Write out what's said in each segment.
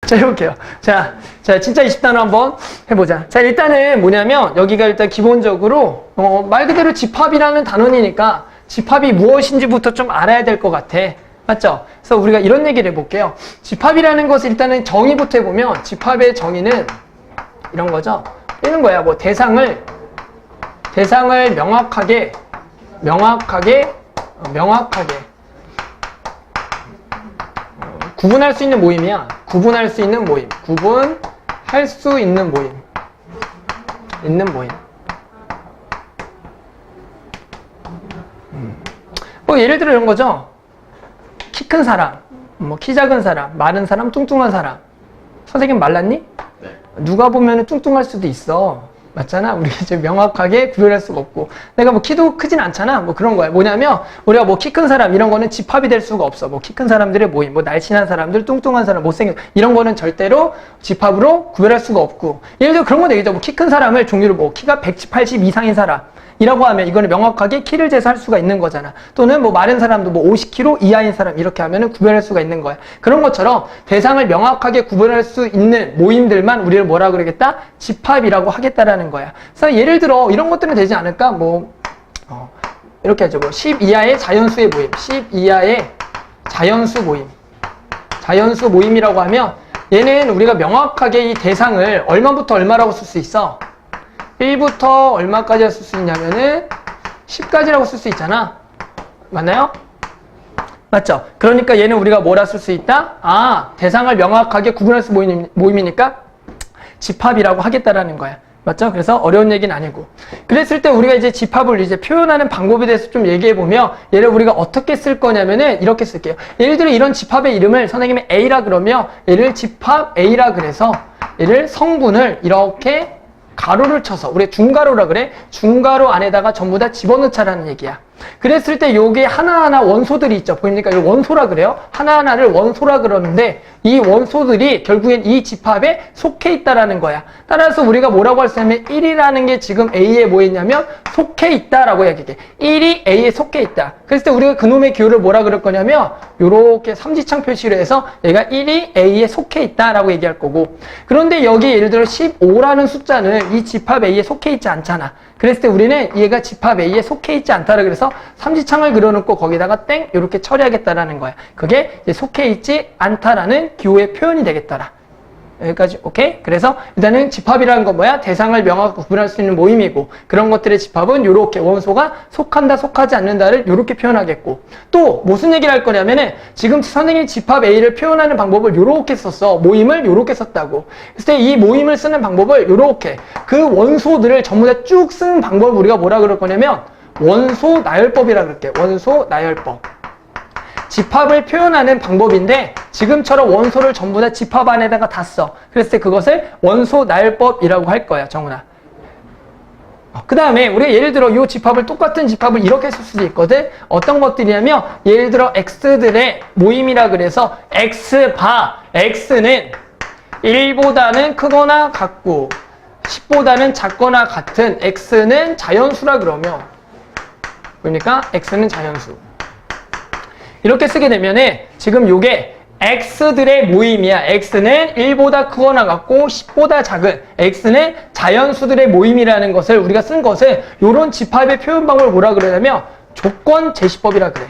자, 해볼게요. 자, 진짜 20단원 한번 해보자. 자, 일단은 뭐냐면, 여기가 일단 기본적으로, 말 그대로 집합이라는 단원이니까, 집합이 무엇인지부터 좀 알아야 될 것 같아. 맞죠? 그래서 우리가 이런 얘기를 해볼게요. 집합이라는 것을 일단은 정의부터 해보면, 집합의 정의는 이런 거죠. 이런 거야. 뭐, 대상을 명확하게 구분할 수 있는 모임이야. 구분할 수 있는 모임. 구분할 수 있는 모임. 뭐 예를 들어 이런 거죠. 키 큰 사람, 뭐 키 작은 사람, 마른 사람, 뚱뚱한 사람. 선생님 말랐니? 네. 누가 보면은 뚱뚱할 수도 있어. 맞잖아? 우리가 이제 명확하게 구별할 수가 없고. 내가 뭐 키도 크진 않잖아? 뭐 그런 거야. 뭐냐면, 우리가 뭐 키 큰 사람, 이런 거는 집합이 될 수가 없어. 뭐 키 큰 사람들의 모임, 뭐 날씬한 사람들, 뚱뚱한 사람, 못생긴, 이런 거는 절대로 집합으로 구별할 수가 없고. 예를 들어 그런 거 되겠죠. 뭐 키 큰 사람을 종류로 뭐 키가 180 이상인 사람. 이라고 하면 이거는 명확하게 키를 재서 할 수가 있는 거잖아. 또는 뭐 마른 사람도 뭐 50kg 이하인 사람 이렇게 하면은 구별할 수가 있는 거야. 그런 것처럼 대상을 명확하게 구별할 수 있는 모임들만 우리를 뭐라 그러겠다? 집합이라고 하겠다라는 거야. 그래서 예를 들어 이런 것들은 되지 않을까? 뭐 이렇게 하죠. 뭐 10 이하의 자연수의 모임. 10 이하의 자연수 모임. 자연수 모임이라고 하면 얘는 우리가 명확하게 이 대상을 얼마부터 얼마라고 쓸 수 있어? 1부터 얼마까지 쓸 수 있냐면은 10까지라고 쓸 수 있잖아. 맞나요? 맞죠? 그러니까 얘는 우리가 뭐라 쓸 수 있다? 아, 대상을 명확하게 구분할 수 있는 모임이니까 집합이라고 하겠다라는 거야. 맞죠? 그래서 어려운 얘기는 아니고. 그랬을 때 우리가 이제 집합을 이제 표현하는 방법에 대해서 좀 얘기해 보면 얘를 우리가 어떻게 쓸 거냐면은 이렇게 쓸게요. 예를 들어 이런 집합의 이름을 선생님이 A라 그러면 얘를 집합 A라 그래서 얘를 성분을 이렇게 가로를 쳐서 우리 중가로라 그래. 중가로 안에다가 전부 다 집어넣자라는 얘기야. 그랬을 때 요게 하나하나 원소들이 있죠. 보입니까? 이거 원소라 그래요. 하나하나를 원소라 그러는데 이 원소들이 결국엔 이 집합에 속해 있다라는 거야. 따라서 우리가 뭐라고 할 수 있냐면 1이라는 게 지금 A에 뭐 있냐면 속해 있다라고 이야기해. 1이 A에 속해 있다. 그랬을 때 우리가 그놈의 기호를 뭐라 그럴 거냐면 요렇게 삼지창 표시로 해서 얘가 1이 A에 속해 있다라고 얘기할 거고. 그런데 여기 예를 들어 15라는 숫자는 이 집합 A에 속해 있지 않잖아. 그랬을 때 우리는 얘가 집합 A에 속해 있지 않다라 그래서 삼지창을 그려놓고 거기다가 땡 이렇게 처리하겠다라는 거야. 그게 이제 속해 있지 않다라는 기호의 표현이 되겠더라. 여기까지 오케이? 그래서 일단은 집합이라는 건 뭐야? 대상을 명확하게 구분할 수 있는 모임이고 그런 것들의 집합은 요렇게 원소가 속한다 속하지 않는다를 요렇게 표현하겠고 또 무슨 얘기를 할 거냐면은 지금 선생님이 집합 A를 표현하는 방법을 요렇게 썼어. 모임을 요렇게 썼다고. 그래서 이 모임을 쓰는 방법을 요렇게 그 원소들을 전부 다 쭉 쓰는 방법을 우리가 뭐라 그럴 거냐면 원소 나열법이라 그럴게. 원소 나열법. 집합을 표현하는 방법인데 지금처럼 원소를 전부 다 집합 안에다가 다 써. 그랬을 때 그것을 원소 나열법이라고 할 거야, 정훈아. 그 다음에 우리가 예를 들어 이 집합을 똑같은 집합을 이렇게 쓸 수도 있거든. 어떤 것들이냐면 예를 들어 x들의 모임이라 그래서 x바 x는 1보다는 크거나 같고 10보다는 작거나 같은 x는 자연수라 그러면 그러니까 x는 자연수. 이렇게 쓰게 되면은 지금 요게 x들의 모임이야. x는 1보다 크거나 같고 10보다 작은 x는 자연수들의 모임이라는 것을 우리가 쓴 것을 요런 집합의 표현 방법을 뭐라 그러냐면 조건 제시법이라 그래.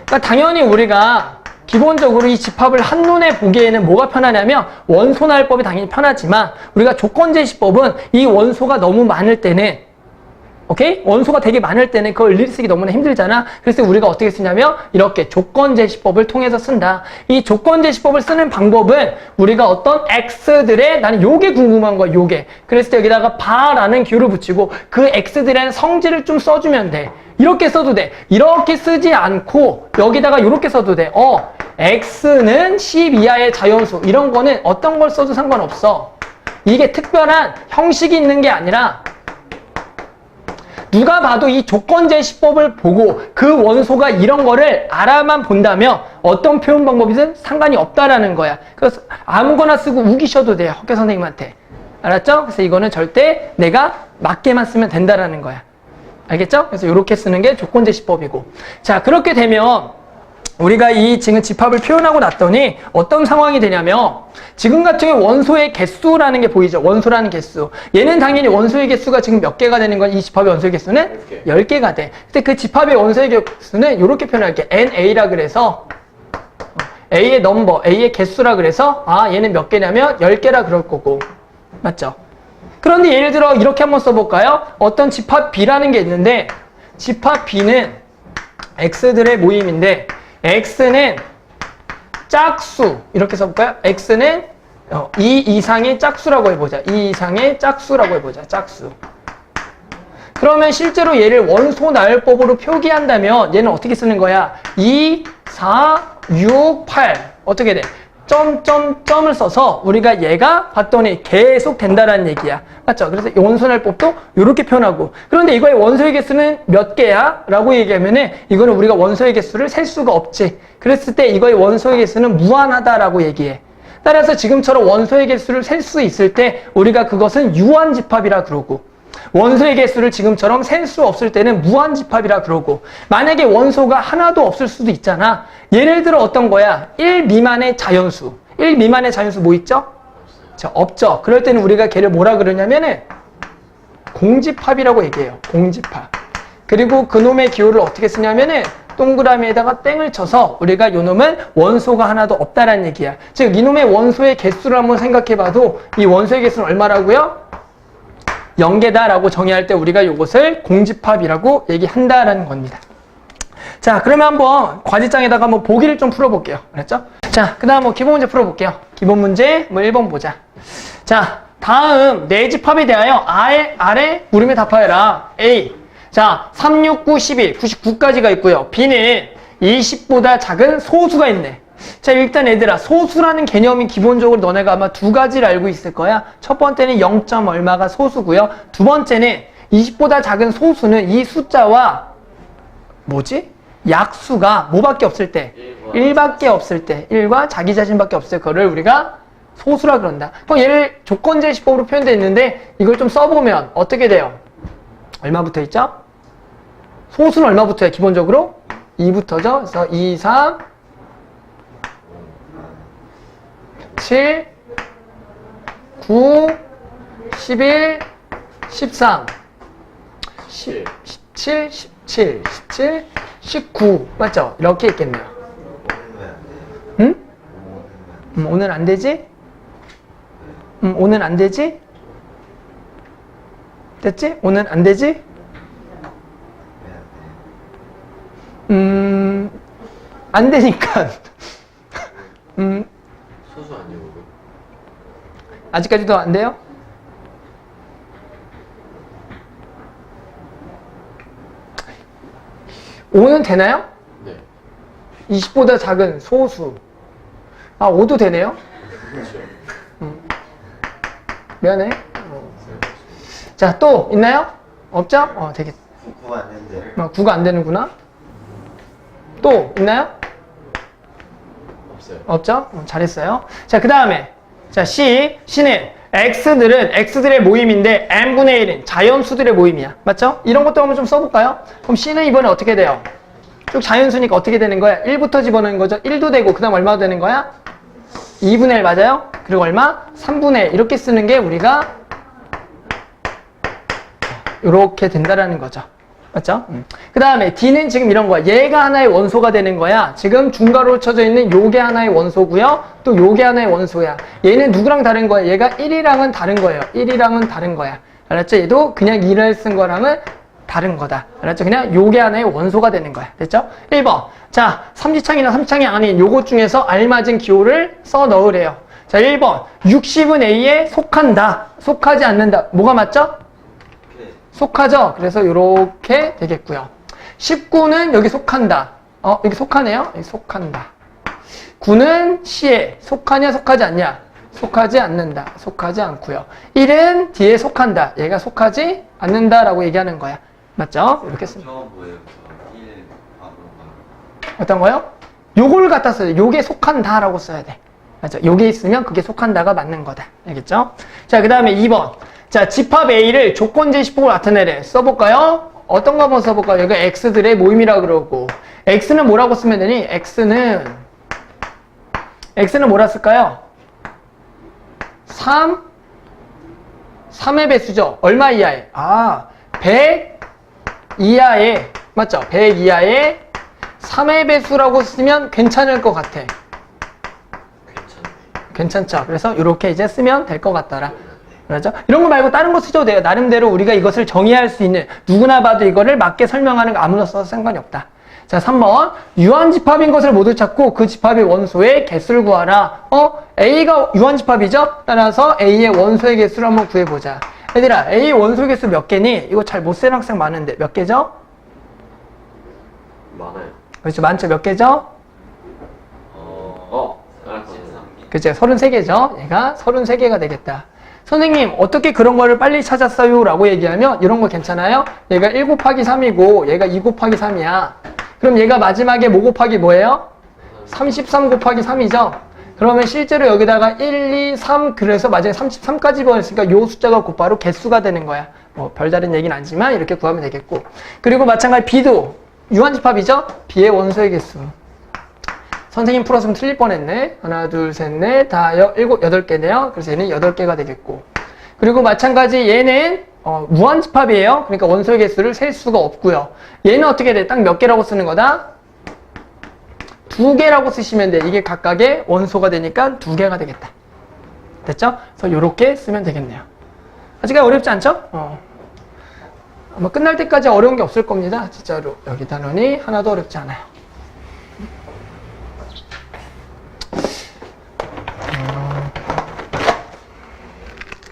그러니까 당연히 우리가 기본적으로 이 집합을 한눈에 보기에는 뭐가 편하냐면 원소 나열법이 당연히 편하지만 우리가 조건 제시법은 이 원소가 너무 많을 때는 오케이? 원소가 되게 많을 때는 그걸 일일이 쓰기 너무나 힘들잖아. 그래서 우리가 어떻게 쓰냐면 이렇게 조건 제시법을 통해서 쓴다. 이 조건 제시법을 쓰는 방법은 우리가 어떤 x들의 나는 요게 궁금한 거야. 요게. 그랬을 때 여기다가 바라는 기호를 붙이고 그 x들의 성질을 좀 써주면 돼. 이렇게 써도 돼. 이렇게 쓰지 않고 여기다가 이렇게 써도 돼. x는 10 이하의 자연수. 이런 거는 어떤 걸 써도 상관없어. 이게 특별한 형식이 있는 게 아니라 누가 봐도 이 조건제시법을 보고 그 원소가 이런 거를 알아만 본다면 어떤 표현 방법이든 상관이 없다라는 거야. 그래서 아무거나 쓰고 우기셔도 돼요. 학교 선생님한테. 알았죠? 그래서 이거는 절대 내가 맞게만 쓰면 된다라는 거야. 알겠죠? 그래서 이렇게 쓰는 게 조건제시법이고. 자, 그렇게 되면 우리가 이 지금 집합을 표현하고 났더니 어떤 상황이 되냐면 지금 같은 경우 원소의 개수라는 게 보이죠. 원소라는 개수. 얘는 당연히 원소의 개수가 지금 몇 개가 되는 건 이 집합의 원소의 개수는 10개가 돼. 근데 그 집합의 원소의 개수는 이렇게 표현할게. NA라 그래서 A의 넘버, A의 개수라 그래서 얘는 몇 개냐면 10개라 그럴 거고. 맞죠? 그런데 예를 들어 이렇게 한번 써볼까요? 어떤 집합 B라는 게 있는데 집합 B는 X들의 모임인데 X는 짝수 이렇게 써볼까요? X는 2 이상의 짝수라고 해보자. 2 이상의 짝수라고 해보자. 짝수. 그러면 실제로 얘를 원소 나열법으로 표기한다면 얘는 어떻게 쓰는 거야? 2, 4, 6, 8 어떻게 돼? 점점점을 써서 우리가 얘가 봤더니 계속 된다라는 얘기야. 맞죠? 그래서 원소날법도 이렇게 표현하고 그런데 이거의 원소의 개수는 몇 개야? 라고 얘기하면은 이거는 우리가 원소의 개수를 셀 수가 없지. 그랬을 때 이거의 원소의 개수는 무한하다라고 얘기해. 따라서 지금처럼 원소의 개수를 셀 수 있을 때 우리가 그것은 유한집합이라 그러고 원소의 개수를 지금처럼 셀 수 없을 때는 무한집합이라 그러고 만약에 원소가 하나도 없을 수도 있잖아. 예를 들어 어떤 거야? 1 미만의 자연수. 1 미만의 자연수 뭐 있죠? 없죠. 그럴 때는 우리가 걔를 뭐라 그러냐면은 공집합이라고 얘기해요. 공집합. 그리고 그놈의 기호를 어떻게 쓰냐면은 동그라미에다가 땡을 쳐서 우리가 요놈은 원소가 하나도 없다라는 얘기야. 즉 이놈의 원소의 개수를 한번 생각해봐도 이 원소의 개수는 얼마라고요? 0개다라고 정의할 때 우리가 이것을 공집합이라고 얘기한다라는 겁니다. 자, 그러면 한번 과제장에다가 한번 보기를 좀 풀어볼게요. 알았죠? 자, 그 다음 기본 문제 풀어볼게요. 기본 문제 1번 보자. 자, 다음 네 집합에 대하여 아래 물음에 답하여라. A. 자, 3, 6, 9, 11, 99까지가 있고요. B는 20보다 작은 소수가 있네. 자, 일단 얘들아, 소수라는 개념이 기본적으로 너네가 아마 두 가지를 알고 있을 거야. 첫 번째는 0. 얼마가 소수고요. 두 번째는 20보다 작은 소수는 이 숫자와 뭐지? 약수가 뭐밖에 없을 때? 1밖에 없을 때. 1과 자기 자신밖에 없을 때 그거를 우리가 소수라 그런다. 그럼 얘를 조건제시법으로 표현되어 있는데 이걸 좀 써보면 어떻게 돼요? 얼마 붙어 있죠? 소수는 얼마 붙어요? 기본적으로? 2부터죠. 그래서 2, 3, 7, 9, 11, 13, 17, 17, 17, 19 맞죠? 이렇게 있겠네요. 응? 오늘 안 되지? 오늘 안 되지? 됐지? 오늘 안 되지? 안 되니까 소수 아니에요? 아직까지도 안 돼요? 오는 되나요? 네. 20보다 작은 소수. 5도 되네요? 그렇죠. 미안해. 자, 또 있나요? 없죠? 되겠다. 9가 안 되는데. 9가 안 되는구나. 또 있나요? 없어요. 없죠? 잘했어요. 자, 그 다음에 자, C는 X들의 모임인데 N분의 1은 자연수들의 모임이야. 맞죠? 이런 것도 한번 좀 써볼까요? 그럼 C는 이번에 어떻게 돼요? 쭉 자연수니까 어떻게 되는 거야? 1부터 집어넣는 거죠. 1도 되고 그 다음 얼마 되는 거야? 2분의 1 맞아요? 그리고 얼마? 3분의 1 이렇게 쓰는 게 우리가 이렇게 된다라는 거죠. 맞죠? 그 다음에 D는 지금 이런 거야. 얘가 하나의 원소가 되는 거야. 지금 중괄호로 쳐져 있는 요게 하나의 원소고요. 또 요게 하나의 원소야. 얘는 누구랑 다른 거야? 얘가 1이랑은 다른 거예요. 1이랑은 다른 거야. 알았죠? 얘도 그냥 2를 쓴 거랑은 다른 거다. 알았죠? 그냥 요게 하나의 원소가 되는 거야. 됐죠? 1번. 자, 삼지창이나 삼지창이 아닌 요것 중에서 알맞은 기호를 써 넣으래요. 자, 1번. 60은 A에 속한다. 속하지 않는다. 뭐가 맞죠? 속하죠? 그래서 이렇게 되겠고요. 19는 여기 속한다. 여기 속하네요. 여기 속한다. 9는 C에 속하냐 속하지 않냐? 속하지 않는다. 속하지 않고요. 1은 D에 속한다. 얘가 속하지 않는다라고 얘기하는 거야. 맞죠? 이렇게 씁니다. 저건 뭐예요? 1, 어떤 거요? 요걸 갖다 써야 돼. 요게 속한다라고 써야 돼. 맞죠? 요게 있으면 그게 속한다가 맞는 거다. 알겠죠? 자, 그 다음에 2번. 자, 집합 A를 조건제시법으로 나타내래. 써볼까요? 어떤 거 한번 써볼까요? 여기 X들의 모임이라 그러고 x는 뭐라고 쓰면 되니? x는 뭐라 쓸까요? 3의 배수죠. 얼마 이하에? 100 이하에, 맞죠? 100 이하에 3의 배수라고 쓰면 괜찮을 것 같아. 괜찮죠? 그래서 이렇게 이제 쓰면 될 것 같더라. 그렇죠? 이런 거 말고 다른 거 쓰셔도 돼요. 나름대로 우리가 이것을 정의할 수 있는, 누구나 봐도 이거를 맞게 설명하는 거 아무나 써도 상관이 없다. 자, 3번. 유한집합인 것을 모두 찾고 그 집합의 원소의 개수를 구하라. A가 유한집합이죠? 따라서 A의 원소의 개수를 한번 구해보자. 얘들아, A 원소의 개수 몇 개니? 이거 잘 못 세는 학생 많은데 몇 개죠? 많아요. 그렇죠. 많죠. 몇 개죠? 그치, 33개죠. 얘가 33개가 되겠다. 선생님, 어떻게 그런 거를 빨리 찾았어요? 라고 얘기하면 이런 거 괜찮아요? 얘가 1 곱하기 3이고 얘가 2 곱하기 3이야. 그럼 얘가 마지막에 뭐 곱하기 뭐예요? 33 곱하기 3이죠? 그러면 실제로 여기다가 1, 2, 3 그래서 마지막에 33까지 보냈으니까 이 숫자가 곧바로 개수가 되는 거야. 뭐 별다른 얘기는 아니지만 이렇게 구하면 되겠고. 그리고 마찬가지 B도 유한집합이죠? B의 원소의 개수. 선생님 풀었으면 틀릴 뻔했네. 하나, 둘, 셋, 넷, 다, 일곱, 8개네요. 그래서 얘는 8개가 되겠고. 그리고 마찬가지 얘는 무한집합이에요. 그러니까 원소의 개수를 셀 수가 없고요. 얘는 어떻게 돼? 딱 몇 개라고 쓰는 거다? 2개라고 쓰시면 돼. 이게 각각의 원소가 되니까 2개가 되겠다. 됐죠? 그래서 이렇게 쓰면 되겠네요. 아직 어렵지 않죠? 아마 끝날 때까지 어려운 게 없을 겁니다. 진짜로. 여기 단원이 하나도 어렵지 않아요.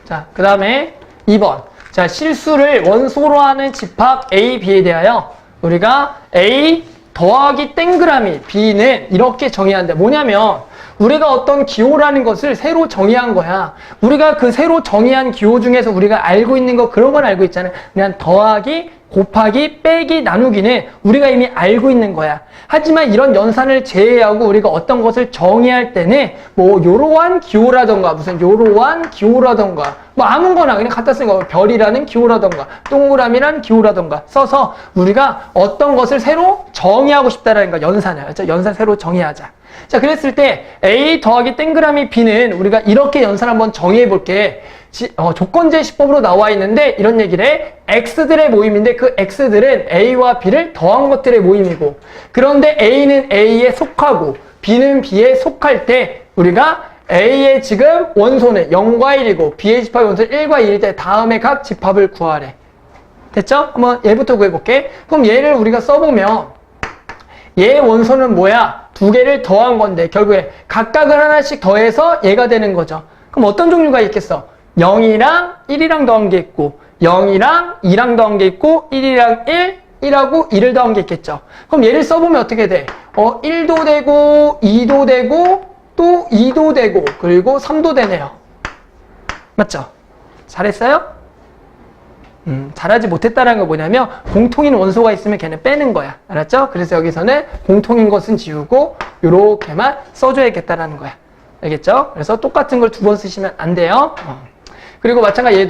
자, 그 다음에 2번. 자, 실수를 원소로 하는 집합 A, B에 대하여 우리가 A 더하기 땡그라미 B는 이렇게 정의한다. 뭐냐면 우리가 어떤 기호라는 것을 새로 정의한 거야. 우리가 그 새로 정의한 기호 중에서 우리가 알고 있는 거 그런 건 알고 있잖아요. 그냥 더하기, 곱하기, 빼기, 나누기는 우리가 이미 알고 있는 거야. 하지만 이런 연산을 제외하고 우리가 어떤 것을 정의할 때는 뭐 요러한 기호라던가 무슨 요러한 기호라던가 뭐 아무거나 그냥 갖다 쓴 거 별이라는 기호라던가 동그라미라는 기호라던가 써서 우리가 어떤 것을 새로 정의하고 싶다라는 거 연산을. 그렇죠? 연산 새로 정의하자. 자, 그랬을 때 A 더하기 땡그라미 B는 우리가 이렇게 연산 한번 정의해 볼게. 조건제시법으로 나와 있는데 이런 얘기를 해. X들의 모임인데 그 X들은 A와 B를 더한 것들의 모임이고 그런데 A는 A에 속하고 B는 B에 속할 때 우리가 A의 지금 원소는 0과 1이고 B의 집합의 원소는 1과 2일 때 다음에 각 집합을 구하래. 됐죠? 한번 얘부터 구해볼게. 그럼 얘를 우리가 써보면 얘의 원소는 뭐야? 2개를 더한 건데 결국에 각각을 하나씩 더해서 얘가 되는 거죠. 그럼 어떤 종류가 있겠어? 0이랑 1이랑 더한 게 있고 0이랑 2랑 더한 게 있고 1이랑 1, 1하고 2를 더한 게 있겠죠. 그럼 얘를 써보면 어떻게 돼? 1도 되고 2도 되고 또 2도 되고 그리고 3도 되네요. 맞죠? 잘했어요? 잘하지 못했다는 거 뭐냐면 공통인 원소가 있으면 걔는 빼는 거야. 알았죠? 그래서 여기서는 공통인 것은 지우고 요렇게만 써줘야겠다라는 거야. 알겠죠? 그래서 똑같은 걸 2번 쓰시면 안 돼요. 그리고 마찬가지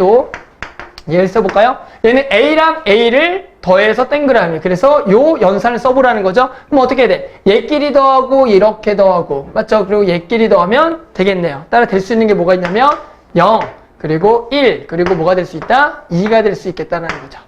얘를 써볼까요? 얘는 A랑 A를 더해서 땡그라미. 그래서 요 연산을 써보라는 거죠. 그럼 어떻게 해야 돼? 얘끼리 더하고 이렇게 더하고 맞죠? 그리고 얘끼리 더하면 되겠네요. 따라 될 수 있는 게 뭐가 있냐면 0 그리고 1 그리고 뭐가 될 수 있다? 2가 될 수 있겠다는 거죠.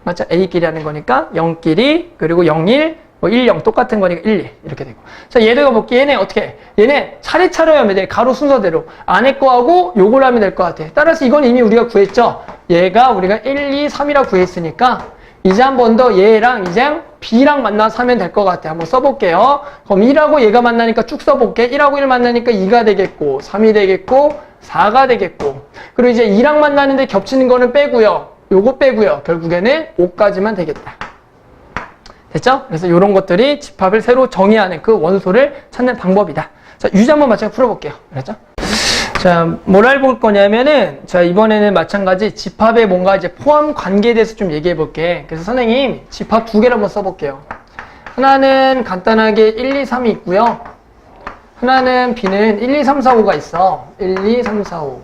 맞죠? A끼리 하는 거니까 0끼리 그리고 0, 1 뭐 1, 0 똑같은 거니까 1, 2 이렇게 되고. 자, 얘들가 볼게. 얘네 어떻게 해? 얘네 차례차례 하면 돼. 가로 순서대로. 안에 거하고 요걸 하면 될 것 같아. 따라서 이건 이미 우리가 구했죠. 얘가 우리가 1, 2, 3이라 구했으니까 이제 한 번 더 얘랑 이제 B랑 만나서 하면 될 것 같아. 한번 써볼게요. 그럼 1하고 얘가 만나니까 쭉 써볼게. 1하고 1 만나니까 2가 되겠고 3이 되겠고 4가 되겠고 그리고 이제 2랑 만나는데 겹치는 거는 빼고요. 요거 빼고요. 결국에는 5까지만 되겠다. 됐죠? 그래서 이런 것들이 집합을 새로 정의하는 그 원소를 찾는 방법이다. 자, 유제 한번 마찬가지 풀어볼게요. 그랬죠? 자, 뭘 알아볼 거냐면은, 자, 이번에는 마찬가지 집합의 뭔가 이제 포함 관계에 대해서 좀 얘기해 볼게. 그래서 선생님, 집합 2개를 한번 써볼게요. 하나는 간단하게 1, 2, 3이 있고요. 하나는 B는 1, 2, 3, 4, 5가 있어. 1, 2, 3, 4, 5.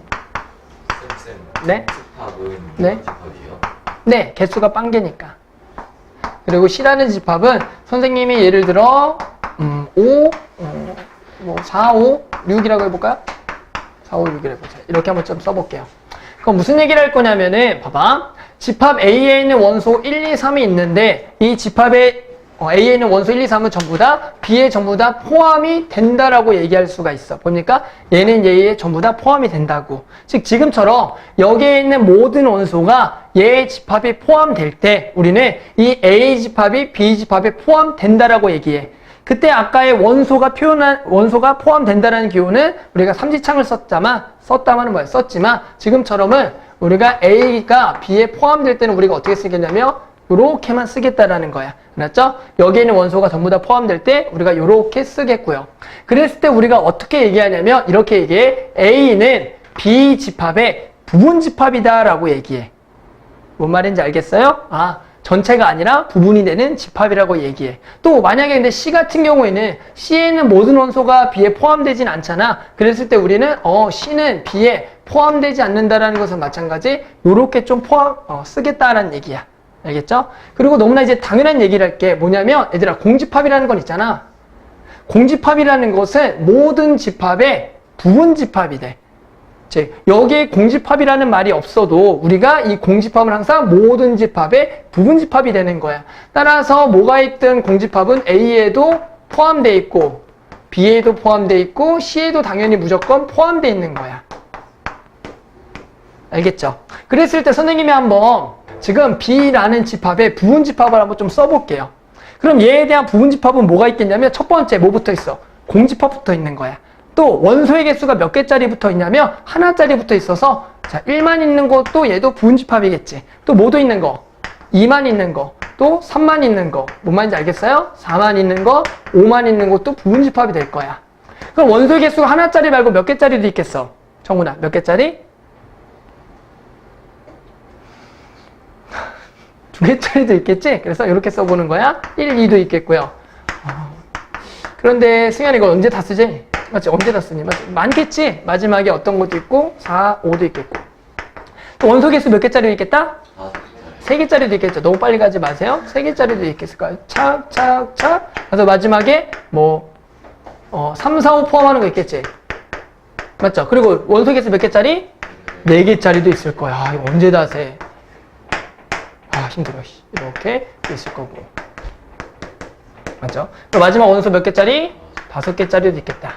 쌤, 네? 집합은 네? 집합이에요? 네, 개수가 빵개니까. 그리고 C라는 집합은 선생님이 예를 들어 5, 4, 5, 6이라고 해볼까요? 4, 5, 6이라고 해보자. 이렇게 한번 좀 써볼게요. 그럼 무슨 얘기를 할 거냐면은 봐봐. 집합 A에 있는 원소 1, 2, 3이 있는데 이 집합에 A에 있는 원소 1, 2, 3은 전부 다 B에 전부 다 포함이 된다라고 얘기할 수가 있어. 보니까 얘는 얘에 전부 다 포함이 된다고. 즉 지금처럼 여기에 있는 모든 원소가 얘의 집합이 포함될 때 우리는 이 A 집합이 B 집합에 포함된다라고 얘기해. 그때 아까의 원소가 포함된다라는 기호는 우리가 삼지창을 썼지만 지금처럼은 우리가 A가 B에 포함될 때는 우리가 어떻게 쓰겠냐면 요렇게만 쓰겠다라는 거야. 알았죠? 여기에 있는 원소가 전부 다 포함될 때 우리가 요렇게 쓰겠고요. 그랬을 때 우리가 어떻게 얘기하냐면 이렇게 얘기해. A는 B 집합의 부분 집합이다 라고 얘기해. 뭔 말인지 알겠어요? 전체가 아니라 부분이 되는 집합이라고 얘기해. 또 만약에 근데 C 같은 경우에는 C에는 모든 원소가 B에 포함되진 않잖아. 그랬을 때 우리는 C는 B에 포함되지 않는다라는 것은 마찬가지 요렇게 좀 쓰겠다라는 얘기야. 알겠죠? 그리고 너무나 이제 당연한 얘기를 할게. 뭐냐면 얘들아 공집합이라는 건 있잖아. 공집합이라는 것은 모든 집합의 부분 집합이 돼. 즉 여기에 공집합이라는 말이 없어도 우리가 이 공집합은 항상 모든 집합의 부분 집합이 되는 거야. 따라서 뭐가 있든 공집합은 A에도 포함되어 있고 B에도 포함되어 있고 C에도 당연히 무조건 포함되어 있는 거야. 알겠죠? 그랬을 때 선생님이 한번 지금 B라는 집합의 부분 집합을 한번 좀 써볼게요. 그럼 얘에 대한 부분 집합은 뭐가 있겠냐면 첫 번째 뭐 붙어 있어? 공집합 붙어 있는 거야. 또 원소의 개수가 몇 개짜리 붙어 있냐면 하나짜리 붙어 있어서 자 1만 있는 것도 얘도 부분 집합이겠지. 또 뭐도 있는 거? 2만 있는 거. 또 3만 있는 거. 뭔 말인지 알겠어요? 4만 있는 거, 5만 있는 것도 부분 집합이 될 거야. 그럼 원소의 개수가 하나짜리 말고 몇 개짜리도 있겠어? 정훈아 몇 개짜리? 2개짜리도 있겠지? 그래서 이렇게 써보는 거야. 1, 2도 있겠고요. 그런데 승현이 이거 언제 다 쓰지? 맞지? 언제 다 쓰니? 맞지? 많겠지? 마지막에 어떤 것도 있고 4, 5도 있겠고. 또 원소 개수 몇 개짜리도 있겠다? 3개짜리도 있겠죠. 너무 빨리 가지 마세요. 3개짜리도 있겠을 거예요. 착착착. 그래서 마지막에 3, 4, 5 포함하는 거 있겠지? 맞죠? 그리고 원소 개수 몇 개짜리? 4개짜리도 있을 거야. 이거 언제 다 세? 힘들어. 이렇게 있을 거고. 맞죠? 마지막 원소 몇 개짜리? 5개짜리도 있겠다.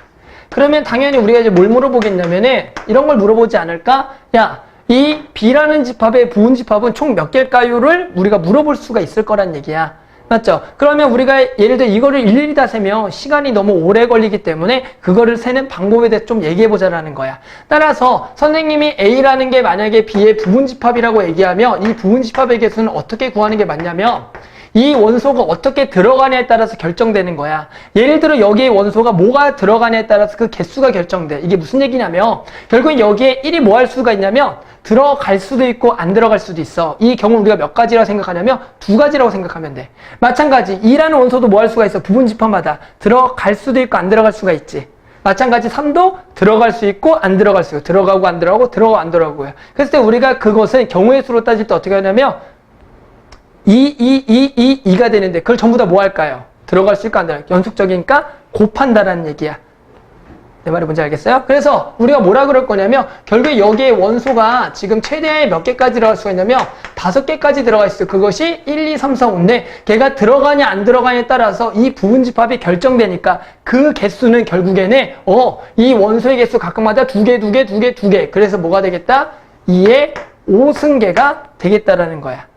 그러면 당연히 우리가 이제 뭘 물어보겠냐면은 이런 걸 물어보지 않을까? 야, 이 B라는 집합의 부분 집합은 총 몇 개일까요를 우리가 물어볼 수가 있을 거란 얘기야. 맞죠? 그러면 우리가 예를 들어 이거를 일일이 다 세면 시간이 너무 오래 걸리기 때문에 그거를 세는 방법에 대해서 좀 얘기해보자라는 거야. 따라서 선생님이 A라는 게 만약에 B의 부분집합이라고 얘기하면 이 부분집합의 개수는 어떻게 구하는 게 맞냐면 이 원소가 어떻게 들어가냐에 따라서 결정되는 거야. 예를 들어 여기에 원소가 뭐가 들어가냐에 따라서 그 개수가 결정돼. 이게 무슨 얘기냐면 결국엔 여기에 1이 뭐 할 수가 있냐면 들어갈 수도 있고 안 들어갈 수도 있어. 이 경우 우리가 몇 가지라고 생각하냐면 2가지라고 생각하면 돼. 마찬가지 2라는 원소도 뭐 할 수가 있어. 부분집합마다 들어갈 수도 있고 안 들어갈 수가 있지. 마찬가지 3도 들어갈 수 있고 안 들어갈 수 있고 들어가고 안 들어가고 들어가고 안 들어가고요. 그랬을 때 우리가 그것은 경우의 수로 따질 때 어떻게 하냐면 2가 되는데 그걸 전부 다 뭐 할까요? 들어갈 수 있고 안 들어갈 수 있고 연속적이니까 곱한다라는 얘기야. 내 말이 뭔지 알겠어요? 그래서 우리가 뭐라 그럴 거냐면 결국에 여기에 원소가 지금 최대에 몇 개까지 들어갈 수가 있냐면 5개까지 들어가 있어요. 그것이 1, 2, 3, 4, 5인데 걔가 들어가냐 안 들어가냐에 따라서 이 부분집합이 결정되니까 그 개수는 결국에는 이 원소의 개수 각각마다 2개 그래서 뭐가 되겠다? 2의 5승계가 되겠다라는 거야.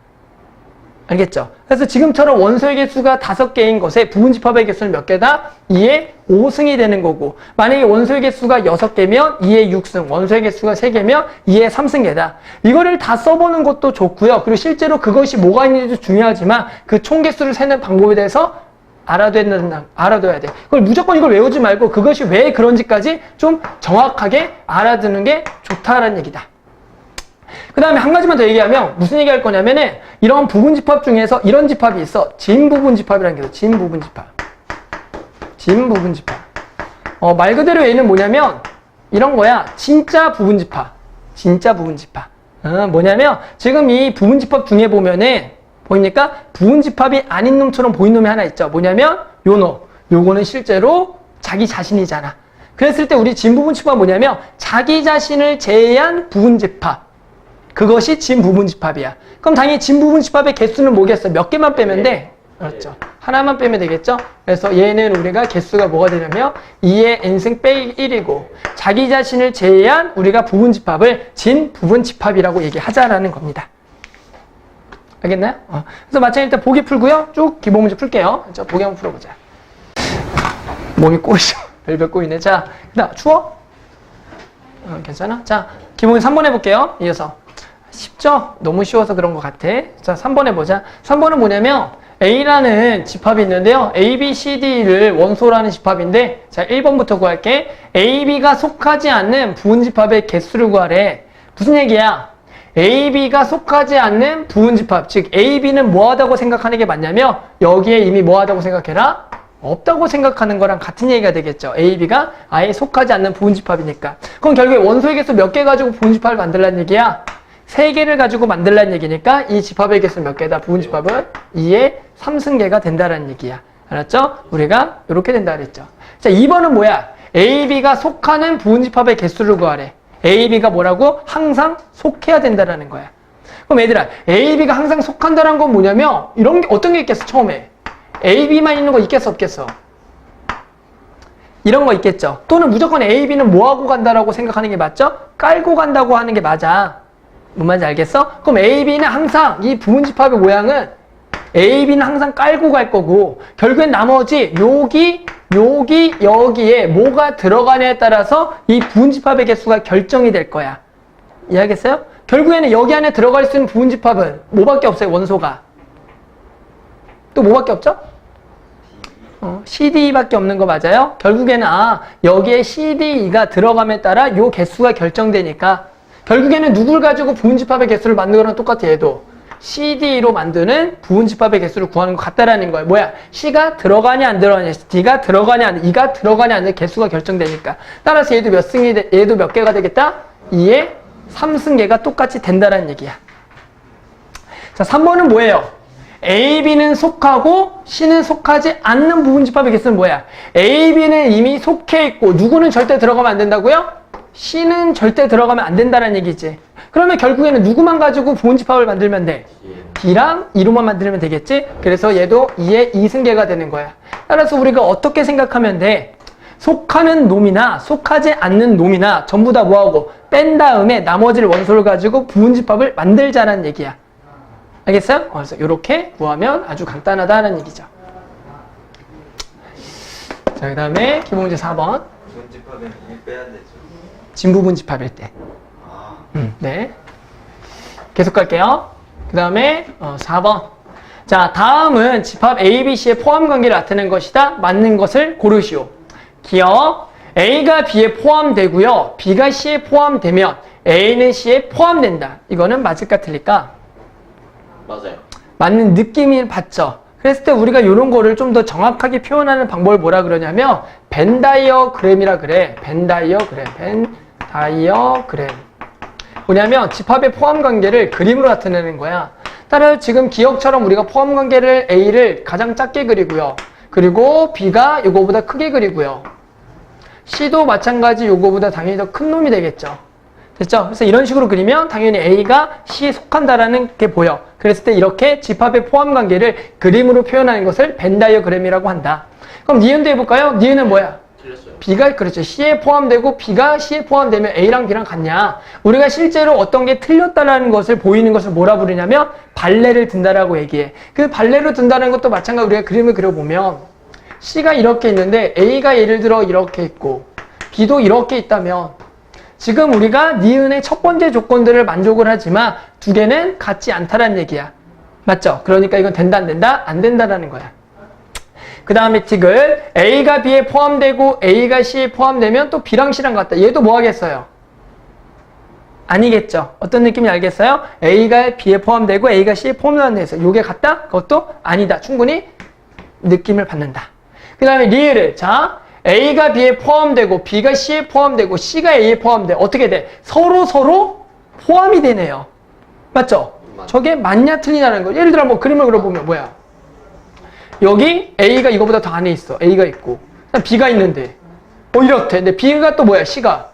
알겠죠? 그래서 지금처럼 원소의 개수가 5개인 것에 부분집합의 개수는 몇 개다? 2의 5승이 되는 거고 만약에 원소의 개수가 6개면 2의 6승, 원소의 개수가 3개면 2의 3승계다. 이거를 다 써보는 것도 좋고요. 그리고 실제로 그것이 뭐가 있는지도 중요하지만 그 총개수를 세는 방법에 대해서 알아둬야 돼. 그걸 무조건 이걸 외우지 말고 그것이 왜 그런지까지 좀 정확하게 알아두는 게 좋다라는 얘기다. 그 다음에 한 가지만 더 얘기하면 무슨 얘기할 거냐면은 이런 부분집합 중에서 이런 집합이 있어. 진부분집합이라는 게 있어. 진부분집합. 말 그대로 얘는 뭐냐면 이런 거야. 진짜 부분집합. 뭐냐면 지금 이 부분집합 중에 보면은 보입니까? 부분집합이 아닌 놈처럼 보이는 놈이 하나 있죠. 뭐냐면 요 놈. 요거는 실제로 자기 자신이잖아. 그랬을 때 우리 진부분집합은 뭐냐면 자기 자신을 제외한 부분집합. 그것이 진부분집합이야. 그럼 당연히 진부분집합의 개수는 뭐겠어? 몇 개만 빼면 돼? 그렇죠. 하나만 빼면 되겠죠? 그래서 얘는 우리가 개수가 뭐가 되냐면 2의 n승 빼기 1이고 자기 자신을 제외한 우리가 부분집합을 진부분집합이라고 얘기하자라는 겁니다. 알겠나요? 그래서 마찬가지로 일단 보기 풀고요. 쭉 기본 문제 풀게요. 자, 보기 한번 풀어보자. 몸이 꼬이죠. 별별 꼬이네. 자, 그다음 추워? 괜찮아? 자, 기본 문제 3번 해볼게요. 이어서. 쉽죠? 너무 쉬워서 그런 것 같아. 자, 3번 해보자. 3번은 뭐냐면 A라는 집합이 있는데요. A, B, C, D를 원소라는 집합인데 자, 1번부터 구할게. A, B가 속하지 않는 부분집합의 개수를 구하래. 무슨 얘기야? A, B가 속하지 않는 부분집합, 즉 A, B는 뭐하다고 생각하는 게 맞냐면 여기에 이미 뭐하다고 생각해라? 없다고 생각하는 거랑 같은 얘기가 되겠죠. A, B가 아예 속하지 않는 부분집합이니까. 그럼 결국에 원소의 개수 몇 개 가지고 부분집합을 만들라는 얘기야? 3개를 가지고 만들라는 얘기니까 이 집합의 개수 몇 개다? 부분집합은 2의 3승계가 된다는 얘기야. 알았죠? 우리가 이렇게 된다 그랬죠. 자, 2번은 뭐야? A, B가 속하는 부분집합의 개수를 구하래. A, B가 뭐라고? 항상 속해야 된다라는 거야. 그럼 얘들아, A, B가 항상 속한다는 건 뭐냐면 이런 게 어떤 게 있겠어? 처음에 A, B만 있는 거 있겠어? 없겠어? 이런 거 있겠죠. 또는 무조건 A, B는 뭐하고 간다라고 생각하는 게 맞죠? 깔고 간다고 하는 게 맞아. 뭔 말인지 알겠어? 그럼 A, B는 항상 이 부분집합의 모양은 A, B는 항상 깔고 갈 거고 결국엔 나머지 여기에 뭐가 들어가냐에 따라서 이 부분집합의 개수가 결정이 될 거야. 이해하겠어요? 결국에는 여기 안에 들어갈 수 있는 부분집합은 뭐밖에 없어요? 원소가. 또 뭐밖에 없죠? CDE밖에 없는 거 맞아요? 결국에는 여기에 CDE가 들어감에 따라 요 개수가 결정되니까 결국에는 누굴 가지고 부분집합의 개수를 만드는 거랑 똑같아. 얘도 CD로 만드는 부분집합의 개수를 구하는 것 같다라는 거야. 뭐야? C가 들어가냐 안 들어가냐, D가 들어가냐 안, E가 들어가냐 안 개수가 결정되니까. 따라서 얘도 얘도 몇 개가 되겠다? 2의 3승계가 똑같이 된다라는 얘기야. 자, 3번은 뭐예요? A, B는 속하고 C는 속하지 않는 부분집합의 개수는 뭐야? A, B는 이미 속해 있고 누구는 절대 들어가면 안 된다고요? C는 절대 들어가면 안 된다는 얘기지. 그러면 결국에는 누구만 가지고 부분집합을 만들면 돼? D랑 E로만 만들면 되겠지? 그래서 얘도 2의 2승계가 되는 거야. 따라서 우리가 어떻게 생각하면 돼? 속하는 놈이나 속하지 않는 놈이나 전부 다 뭐하고 뺀 다음에 나머지를 원소를 가지고 부분집합을 만들자라는 얘기야. 알겠어요? 그래서 이렇게 구하면 아주 간단하다는 얘기죠. 자, 그 다음에 기본 문제 4번. 부분집합은 1 빼야 되죠. 진부분집합일 때. 네. 계속 갈게요. 그 다음에 4번. 자, 다음은 집합 A, B, C의 포함관계를 나타내는 것이다. 맞는 것을 고르시오. 기억. A가 B에 포함되고요. B가 C에 포함되면 A는 C에 포함된다. 이거는 맞을까 틀릴까? 맞아요. 맞는 느낌이 받죠. 그랬을 때 우리가 이런 거를 좀 더 정확하게 표현하는 방법을 뭐라 그러냐면 벤다이어그램이라 그래. 벤다이어그램. 뭐냐면 집합의 포함관계를 그림으로 나타내는 거야. 따라서 지금 기억처럼 우리가 포함관계를 A를 가장 작게 그리고요. 그리고 B가 요거보다 크게 그리고요. C도 마찬가지 요거보다 당연히 더 큰 놈이 되겠죠. 됐죠? 그래서 이런 식으로 그리면 당연히 A가 C에 속한다라는 게 보여. 그랬을 때 이렇게 집합의 포함관계를 그림으로 표현하는 것을 벤다이어그램이라고 한다. 그럼 니은도 해볼까요? 니은은 뭐야? 틀렸어요. B가 그렇죠. C에 포함되고 B가 C에 포함되면 A랑 B랑 같냐? 우리가 실제로 어떤 게 틀렸다라는 것을 보이는 것을 뭐라 부르냐면 발레를 든다라고 얘기해. 그 발레로 든다는 것도 마찬가지로 우리가 그림을 그려보면 C가 이렇게 있는데 A가 예를 들어 이렇게 있고 B도 이렇게 있다면 지금 우리가 니은의 첫 번째 조건들을 만족을 하지만 두 개는 같지 않다라는 얘기야. 맞죠? 그러니까 이건 된다 안 된다? 안 된다라는 거야. 그 다음에 틱을 A가 B에 포함되고 A가 C에 포함되면 또 B랑 C랑 같다. 얘도 뭐 하겠어요? 아니겠죠. 어떤 느낌인지 알겠어요? A가 B에 포함되고 A가 C에 포함된다는 데서 이게 같다? 그것도 아니다. 충분히 느낌을 받는다. 그 다음에 리을을 자 A가 B에 포함되고 B가 C에 포함되고 C가 A에 포함돼. 어떻게 돼? 서로 포함이 되네요. 맞죠? 저게 맞냐 틀리냐는 거. 예를 들어 뭐 그림을 그려보면 뭐야? 여기 A가 이거보다 더 안에 있어. A가 있고 B가 있는데 이렇대. 근데 B가 또 뭐야? C가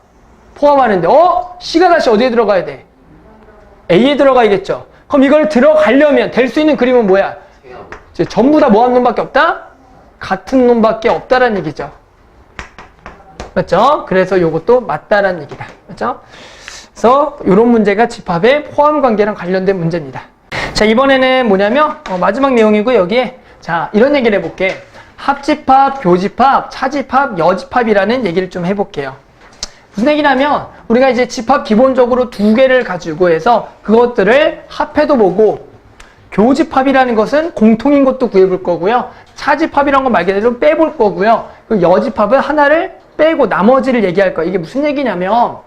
포함하는데 C가 다시 어디에 들어가야 돼? A에 들어가야겠죠. 그럼 이걸 들어가려면 될 수 있는 그림은 뭐야? 이제 전부 다 뭐한 놈밖에 없다? 같은 놈밖에 없다라는 얘기죠. 맞죠? 그래서 요것도 맞다라는 얘기다. 맞죠? 그래서 이런 문제가 집합의 포함 관계랑 관련된 문제입니다. 자, 이번에는 뭐냐면 마지막 내용이고 여기에 자, 이런 얘기를 해볼게. 합집합, 교집합, 차집합, 여집합이라는 얘기를 좀 해볼게요. 무슨 얘기냐면 우리가 이제 집합 기본적으로 두 개를 가지고 해서 그것들을 합해도 보고 교집합이라는 것은 공통인 것도 구해볼 거고요. 차집합이라는 건 말 그대로 빼볼 거고요. 그리고 여집합은 하나를 빼고 나머지를 얘기할 거예요. 이게 무슨 얘기냐면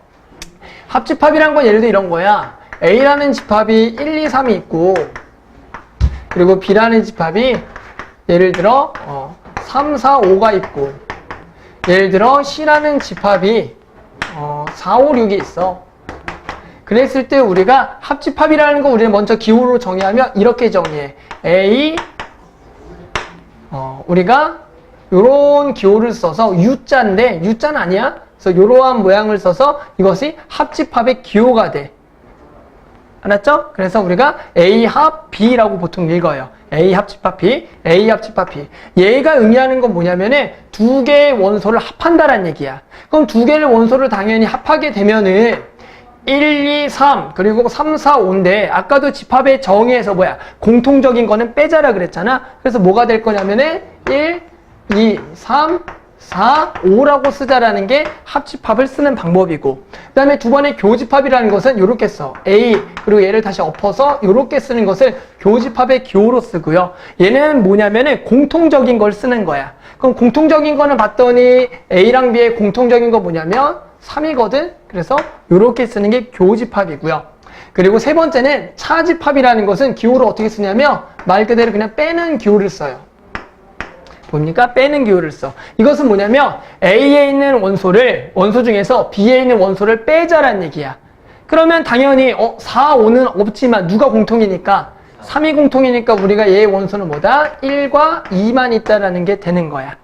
합집합이라는 건 예를 들어 이런 거야. A라는 집합이 1, 2, 3이 있고 그리고 B라는 집합이 예를 들어 3, 4, 5가 있고 예를 들어 C라는 집합이 4, 5, 6이 있어. 그랬을 때 우리가 합집합이라는 거 우리는 먼저 기호로 정의하면 이렇게 정의해. A 우리가 요런 기호를 써서 U자인데 U자는 아니야? 그래서 요러한 모양을 써서 이것이 합집합의 기호가 돼. 알았죠? 그래서 우리가 A 합 B라고 보통 읽어요. A 합집합 B, A 합집합 B. 얘가 의미하는 건 뭐냐면은 두 개의 원소를 합한다라는 얘기야. 그럼 두 개의 원소를 당연히 합하게 되면은 1, 2, 3 그리고 3, 4, 5인데 아까도 집합의 정의에서 뭐야? 공통적인 거는 빼자라 그랬잖아. 그래서 뭐가 될 거냐면은 1, 2, 3, 4, 5라고 쓰자라는 게 합집합을 쓰는 방법이고 그 다음에 두 번의 교집합이라는 것은 이렇게 써. A 그리고 얘를 다시 엎어서 이렇게 쓰는 것을 교집합의 기호로 쓰고요. 얘는 뭐냐면은 공통적인 걸 쓰는 거야. 그럼 공통적인 거는 봤더니 A랑 B의 공통적인 거 뭐냐면 3이거든. 그래서 이렇게 쓰는 게 교집합이고요. 그리고 세 번째는 차집합이라는 것은 기호를 어떻게 쓰냐면 말 그대로 그냥 빼는 기호를 써요. 뭡니까? 빼는 기호를 써. 이것은 뭐냐면 A에 있는 원소 중에서 B에 있는 원소를 빼자라는 얘기야. 그러면 당연히 4, 5는 없지만 누가 공통이니까 3이 공통이니까 우리가 얘의 원소는 뭐다? 1과 2만 있다라는 게 되는 거야.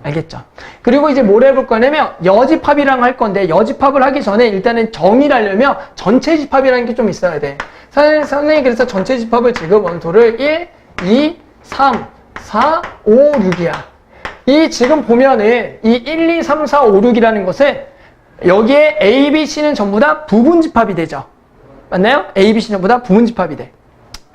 알겠죠? 그리고 이제 뭘 해볼 거냐면 여집합이랑 할 건데 여집합을 하기 전에 일단은 정의를 하려면 전체 집합이라는 게 좀 있어야 돼. 선생님이 그래서 전체 집합을 지금 원소를 1, 2, 3, 4, 5, 6이야. 이 지금 보면은 이 1, 2, 3, 4, 5, 6이라는 것은 여기에 A, B, C는 전부 다 부분집합이 되죠. 맞나요? A, B, C는 전부 다 부분집합이 돼.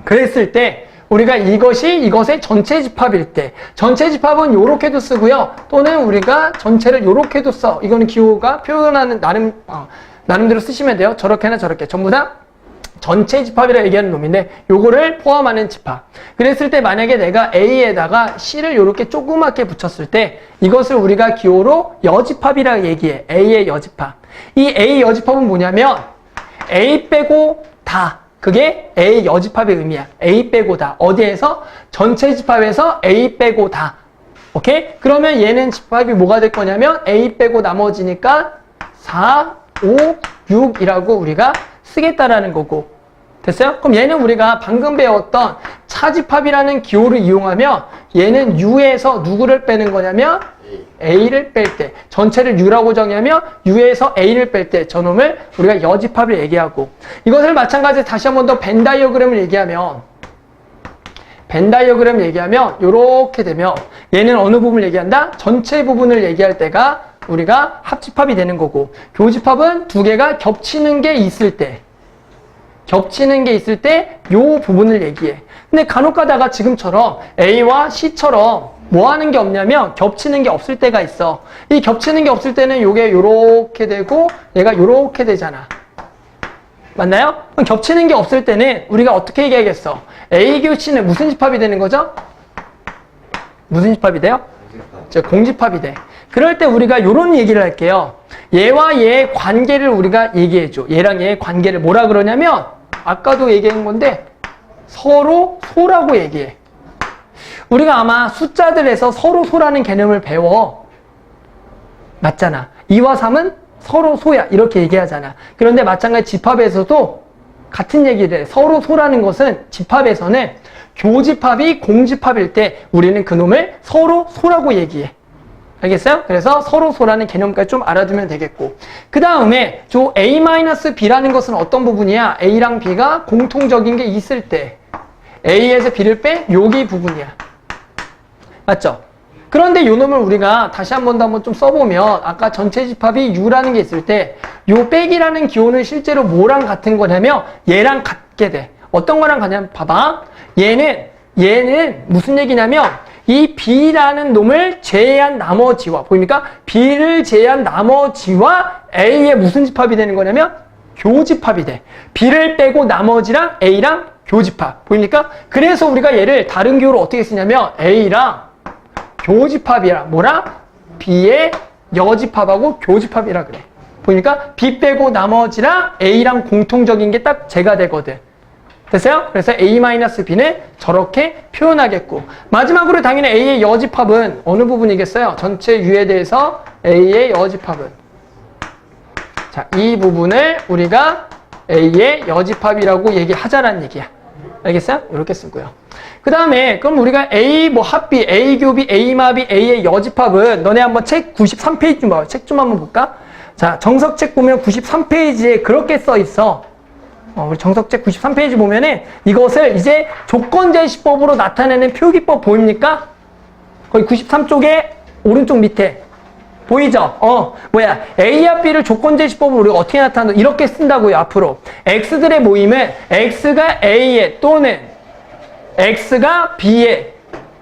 그랬을 때 우리가 이것의 전체 집합일 때 전체 집합은 요렇게도 쓰고요. 또는 우리가 전체를 요렇게도 써. 이거는 기호가 표현하는 나름대로 쓰시면 돼요. 저렇게나 저렇게 전부 다 전체 집합이라 얘기하는 놈인데 요거를 포함하는 집합. 그랬을 때 만약에 내가 A에다가 C를 이렇게 조그맣게 붙였을 때 이것을 우리가 기호로 여집합이라 얘기해. A의 여집합. 이 A 여집합은 뭐냐면 A 빼고 다. 그게 A 여집합의 의미야. A 빼고 다. 어디에서? 전체 집합에서 A 빼고 다. 오케이? 그러면 얘는 집합이 뭐가 될 거냐면 A 빼고 나머지니까 4, 5, 6이라고 우리가 쓰겠다라는 거고. 됐어요? 그럼 얘는 우리가 방금 배웠던 차집합이라는 기호를 이용하면 얘는 U에서 누구를 빼는 거냐면 A를 뺄 때 전체를 U라고 정의하면 U에서 A를 뺄 때 저놈을 우리가 여집합을 얘기하고 이것을 마찬가지로 다시 한 번 더 벤 다이어그램을 얘기하면 이렇게 되면 얘는 어느 부분을 얘기한다? 전체 부분을 얘기할 때가 우리가 합집합이 되는 거고 교집합은 두 개가 겹치는 게 있을 때 요 부분을 얘기해. 근데 간혹 가다가 지금처럼 A와 C처럼 뭐 하는 게 없냐면 겹치는 게 없을 때가 있어. 이 겹치는 게 없을 때는 요게 요렇게 되고 얘가 요렇게 되잖아. 맞나요? 그럼 겹치는 게 없을 때는 우리가 어떻게 얘기하겠어? A, Q, C는 무슨 집합이 되는 거죠? 무슨 집합이 돼요? 공집합이 돼. 그럴 때 우리가 요런 얘기를 할게요. 얘와 얘의 관계를 우리가 얘기해줘. 얘랑 얘의 관계를 뭐라 그러냐면 아까도 얘기한 건데 서로 소라고 얘기해. 우리가 아마 숫자들에서 서로 소라는 개념을 배워. 맞잖아. 2와 3은 서로 소야. 이렇게 얘기하잖아. 그런데 마찬가지 집합에서도 같은 얘기를 해. 서로 소라는 것은 집합에서는 교집합이 공집합일 때 우리는 그놈을 서로 소라고 얘기해. 알겠어요? 그래서 서로 소라는 개념까지 좀 알아두면 되겠고, 그 다음에 저 A-B라는 것은 어떤 부분이야? A랑 B가 공통적인 게 있을 때 A에서 B를 빼 여기 부분이야. 맞죠? 그런데 요 놈을 우리가 다시 한 번 더 한번 좀 써보면 아까 전체 집합이 U라는 게 있을 때 요 빼기라는 기호는 실제로 뭐랑 같은 거냐면 얘랑 같게 돼. 어떤 거랑 같냐면 봐봐. 얘는 무슨 얘기냐면 이 B라는 놈을 제외한 나머지와, 보입니까? B를 제외한 나머지와 A의 무슨 집합이 되는 거냐면 교집합이 돼. B를 빼고 나머지랑 A랑 교집합. 보입니까? 그래서 우리가 얘를 다른 기호로 어떻게 쓰냐면 A랑 교집합이라, 뭐라? B의 여집합하고 교집합이라 그래. 보니까 B 빼고 나머지랑 A랑 공통적인 게 딱 제가 되거든. 됐어요? 그래서 A-B는 저렇게 표현하겠고, 마지막으로 당연히 A의 여집합은 어느 부분이겠어요? 전체 U에 대해서 A의 여집합은, 자, 이 부분을 우리가 A의 여집합이라고 얘기하자라는 얘기야. 알겠어요? 이렇게 쓰고요. 그 다음에 그럼 우리가 A 뭐 합비, A 교비, A 마비, A의 여집합은 너네 한번 책 93페이지 좀 봐. 책 좀 한번 볼까? 자, 정석책 보면 93페이지에 그렇게 써 있어. 우리 정석책 93페이지 보면은 이것을 이제 조건제시법으로 나타내는 표기법 보입니까? 거기 93쪽에 오른쪽 밑에 보이죠? A와 B를 조건제시법으로 우리가 어떻게 나타낸다? 이렇게 쓴다고요, 앞으로. X들의 모임은 X가 A에 또는 X가 B에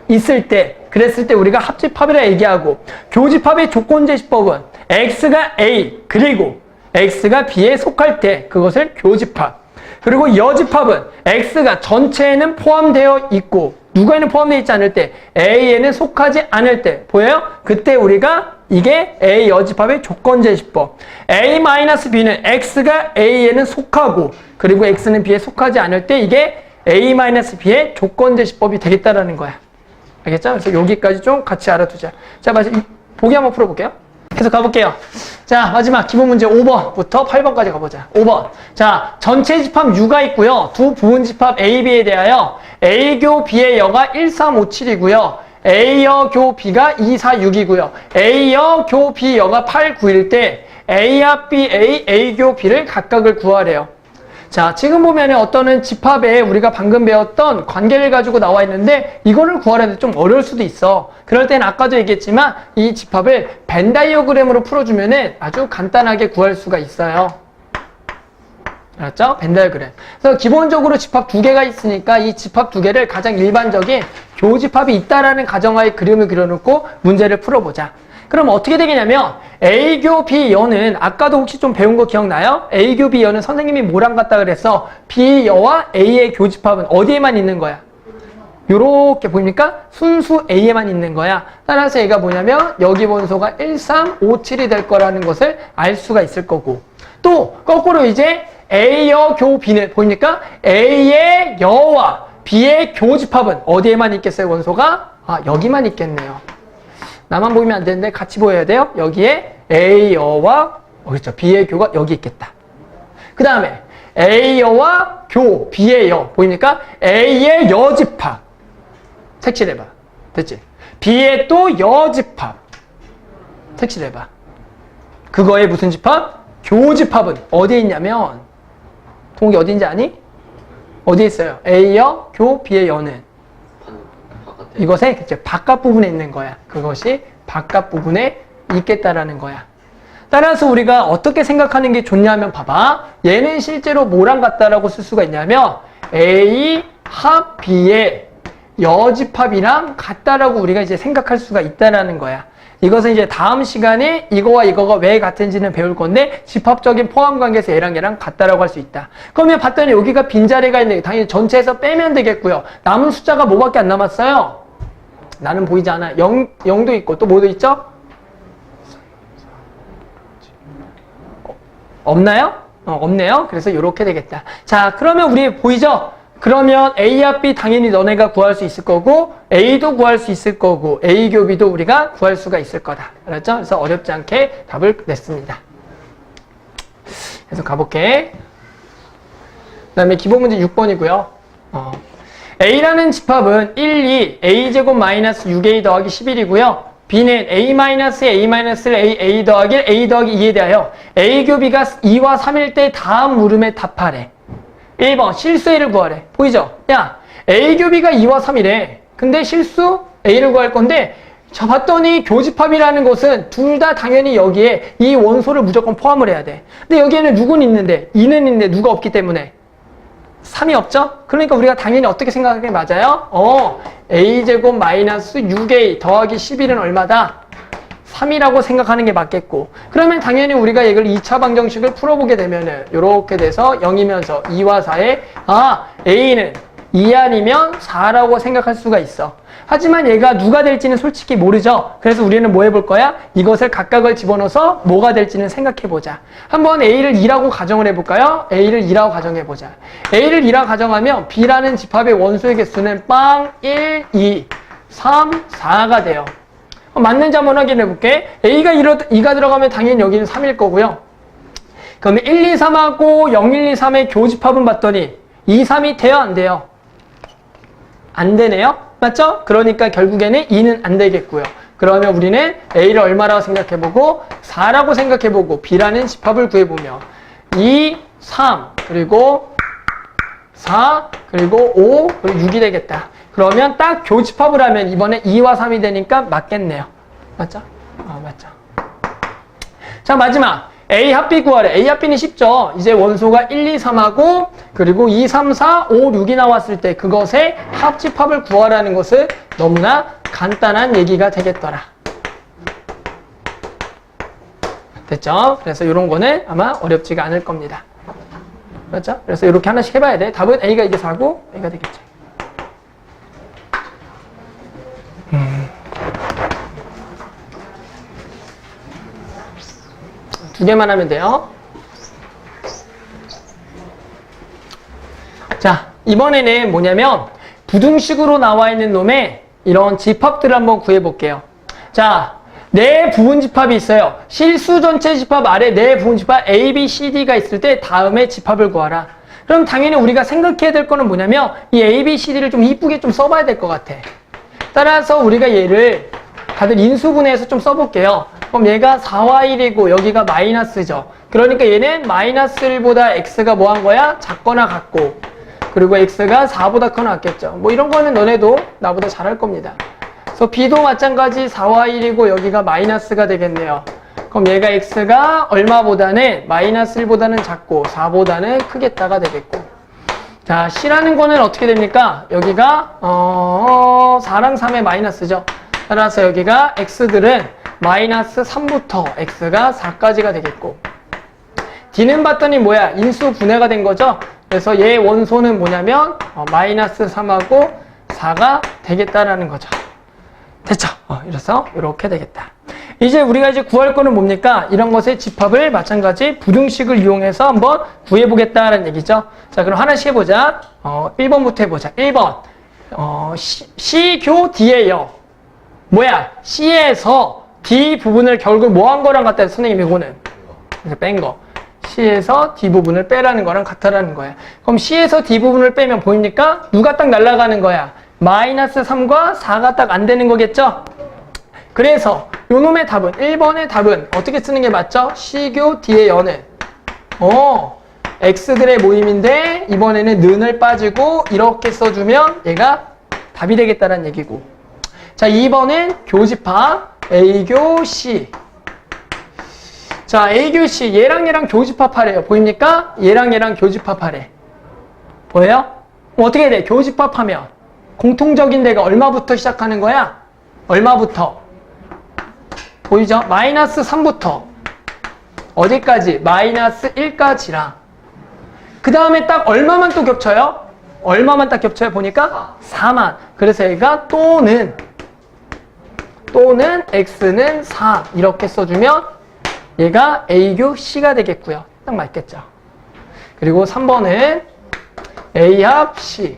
있을 때, 그랬을 때 우리가 합집합이라 얘기하고, 교집합의 조건제시법은 X가 A 그리고 X가 B에 속할 때 그것을 교집합. 그리고 여집합은 X가 전체에는 포함되어 있고 누가에는 포함되어 있지 않을 때, A에는 속하지 않을 때, 보여요? 그때 우리가 이게 A 여집합의 조건제시법. A-B는 X가 A에는 속하고 그리고 X는 B에 속하지 않을 때 이게 A-B의 조건제시법이 되겠다라는 거야. 알겠죠? 그래서 여기까지 좀 같이 알아두자. 자, 보기 한번 풀어볼게요. 계속 가볼게요. 자, 마지막 기본 문제 5번부터 8번까지 가보자. 5번. 자, 전체 집합 U가 있고요. 두 부분 집합 A, B에 대하여 A교 B의 여가 1, 3, 5, 7이고요. A여 교 B가 2, 4, 6이고요. A여 교 B 여가 8, 9일 때 A합 B, A교 B를 각각을 구하래요. 자, 지금 보면은 어떤 집합에 우리가 방금 배웠던 관계를 가지고 나와 있는데 이거를 구하려는데 좀 어려울 수도 있어. 그럴 때는 아까도 얘기했지만 이 집합을 벤 다이어그램으로 풀어주면은 아주 간단하게 구할 수가 있어요. 알았죠? 벤 다이어그램. 그래서 기본적으로 집합 두 개가 있으니까 이 집합 두 개를 가장 일반적인 교집합이 있다라는 가정하에 그림을 그려놓고 문제를 풀어보자. 그럼 어떻게 되겠냐면 A교 B여는 아까도 혹시 좀 배운 거 기억나요? A교 B여는 선생님이 뭐랑 같다 그랬어? B여와 A의 교집합은 어디에만 있는 거야? 요렇게 보입니까? 순수 A에만 있는 거야. 따라서 얘가 뭐냐면 여기 원소가 1, 3, 5, 7이 될 거라는 것을 알 수가 있을 거고, 또 거꾸로 이제 A여 교 B는 보입니까? A의 여와 B의 교집합은 어디에만 있겠어요? 원소가? 여기만 있겠네요. 나만 보이면 안 되는데 같이 보여야 돼요. 여기에 A여와 그렇죠, B의 교가 여기 있겠다. 그 다음에 A여와 교 B의 여 보입니까? A의 여집합 색칠해봐. 됐지? B의 또 여집합 색칠해봐. 그거의 무슨 집합? 교집합은 어디에 있냐면, 동욱이 어디인지 아니? 어디에 있어요? A여 교 B의 여는 이것의 그치, 바깥 부분에 있는 거야. 그것이 바깥 부분에 있겠다라는 거야. 따라서 우리가 어떻게 생각하는 게 좋냐면 봐봐. 얘는 실제로 뭐랑 같다라고 쓸 수가 있냐면 A 합 B의 여집합이랑 같다라고 우리가 이제 생각할 수가 있다라는 거야. 이것은 이제 다음 시간에 이거와 이거가 왜 같은지는 배울 건데 집합적인 포함 관계에서 얘랑 얘랑 같다라고 할 수 있다. 그러면 봤더니 여기가 빈자리가 있는데 당연히 전체에서 빼면 되겠고요. 남은 숫자가 뭐밖에 안 남았어요? 나는 보이지 않아. 0도 있고 또 뭐도 있죠? 없나요? 없네요. 그래서 이렇게 되겠다. 자, 그러면 우리 보이죠? 그러면 A와 B 당연히 너네가 구할 수 있을 거고 A도 구할 수 있을 거고 A 교 B도 우리가 구할 수가 있을 거다. 알았죠? 그래서 어렵지 않게 답을 냈습니다. 계속 가볼게. 다음에 기본 문제 6번이고요. A라는 집합은 1, 2, A제곱 마이너스 6A 더하기 11이고요. B는 A 마이너스 A 마이너스 A 더하기 A 더하기 2에 대하여 A 교비가 2와 3일 때 다음 물음에 답하래. 1번 실수 A를 구하래. 보이죠? 야, A 교비가 2와 3이래. 근데 실수 A를 구할 건데 자, 봤더니 교집합이라는 것은 둘 다 당연히 여기에 이 원소를 무조건 포함을 해야 돼. 근데 여기에는 누구는 있는데 2는 있는데 누가 없기 때문에 3이 없죠? 그러니까 우리가 당연히 어떻게 생각하는 게 맞아요? A제곱 마이너스 6A 더하기 11은 얼마다? 3이라고 생각하는 게 맞겠고, 그러면 당연히 우리가 이걸 2차 방정식을 풀어보게 되면은 이렇게 돼서 0이면서 2와 4에 A는 2 아니면 4라고 생각할 수가 있어. 하지만 얘가 누가 될지는 솔직히 모르죠. 그래서 우리는 뭐 해볼 거야? 이것을 각각을 집어넣어서 뭐가 될지는 생각해보자. 한번 A를 2라고 가정을 해볼까요? A를 2라고 가정해보자. A를 2라고 가정하면 B라는 집합의 원소의 개수는 1, 2, 3, 4가 돼요. 맞는지 한번 확인해볼게. A가 2가 들어가면 당연히 여기는 3일 거고요. 그러면 1, 2, 3하고 0, 1, 2, 3의 교집합은 봤더니 2, 3이 돼요? 안 돼요? 안 되네요? 맞죠? 그러니까 결국에는 2는 안 되겠고요. 그러면 우리는 A를 얼마라고 생각해보고 4라고 생각해보고 B라는 집합을 구해보면 2, 3, 그리고 4, 그리고 5, 그리고 6이 되겠다. 그러면 딱 교집합을 하면 이번에 2와 3이 되니까 맞겠네요. 맞죠? 맞죠. 자, 마지막. A 합 B 구하래. A 합 B는 쉽죠. 이제 원소가 1, 2, 3하고 그리고 2, 3, 4, 5, 6이 나왔을 때 그것의 합집합을 구하라는 것은 너무나 간단한 얘기가 되겠더라. 됐죠? 그래서 이런 거는 아마 어렵지가 않을 겁니다. 그렇죠? 그래서 이렇게 하나씩 해봐야 돼. 답은 A가 이게 4고 A가 되겠죠. 두 개만 하면 돼요. 자, 이번에는 뭐냐면 부등식으로 나와 있는 놈의 이런 집합들을 한번 구해볼게요. 자, 네 부분 집합이 있어요. 실수 전체 집합 아래 네 부분 집합 A, B, C, D가 있을 때 다음에 집합을 구하라. 그럼 당연히 우리가 생각해야 될 거는 뭐냐면 이 A, B, C, D를 좀 이쁘게 좀 써봐야 될 것 같아. 따라서 우리가 얘를 다들 인수분해해서 좀 써볼게요. 그럼 얘가 4와 1이고 여기가 마이너스죠. 그러니까 얘는 마이너스 1보다 x가 뭐 한 거야? 작거나 같고, 그리고 x가 4보다 커나 같겠죠. 뭐 이런 거는 너네도 나보다 잘할 겁니다. 그래서 b도 마찬가지 4와 1이고 여기가 마이너스가 되겠네요. 그럼 얘가 x가 얼마보다는 마이너스 1보다는 작고 4보다는 크겠다가 되겠고, 자, c라는 거는 어떻게 됩니까? 여기가 4랑 3의 마이너스죠. 따라서 여기가 x들은 마이너스 3부터 x가 4까지가 되겠고, d는 봤더니 뭐야? 인수 분해가 된 거죠? 그래서 얘 원소는 뭐냐면 마이너스 3하고 4가 되겠다라는 거죠. 됐죠? 이래서 이렇게 되겠다. 이제 우리가 구할 거는 뭡니까? 이런 것의 집합을 마찬가지 부등식을 이용해서 한번 구해보겠다라는 얘기죠. 자, 그럼 하나씩 해보자. 1번부터 해보자. 1번. C교 D예요. 뭐야? C에서 D 부분을 결국 뭐 한 거랑 같다, 선생님 이거는. 그래서 뺀 거. C에서 D 부분을 빼라는 거랑 같다라는 거야. 그럼 C에서 D 부분을 빼면 보입니까? 누가 딱 날아가는 거야? 마이너스 3과 4가 딱 안 되는 거겠죠? 그래서 요 놈의 답은, 1번의 답은 어떻게 쓰는 게 맞죠? C교 D의 여는 X들의 모임인데 이번에는 는을 빠지고 이렇게 써주면 얘가 답이 되겠다는 얘기고. 자, 2번은 교집합 A교 C. 자, A교 C 얘랑 얘랑 교집합하래요. 보입니까? 얘랑 얘랑 교집합하래. 보여요? 어떻게 돼? 교집합하면 공통적인 데가 얼마부터 시작하는 거야? 얼마부터? 보이죠? 마이너스 3부터 어디까지? 마이너스 1까지랑 그 다음에 딱 얼마만 또 겹쳐요? 얼마만 딱 겹쳐요? 보니까 4만. 그래서 얘가 또는 x는 4 이렇게 써주면 얘가 A교 C가 되겠고요. 딱 맞겠죠. 그리고 3번은 A합 C.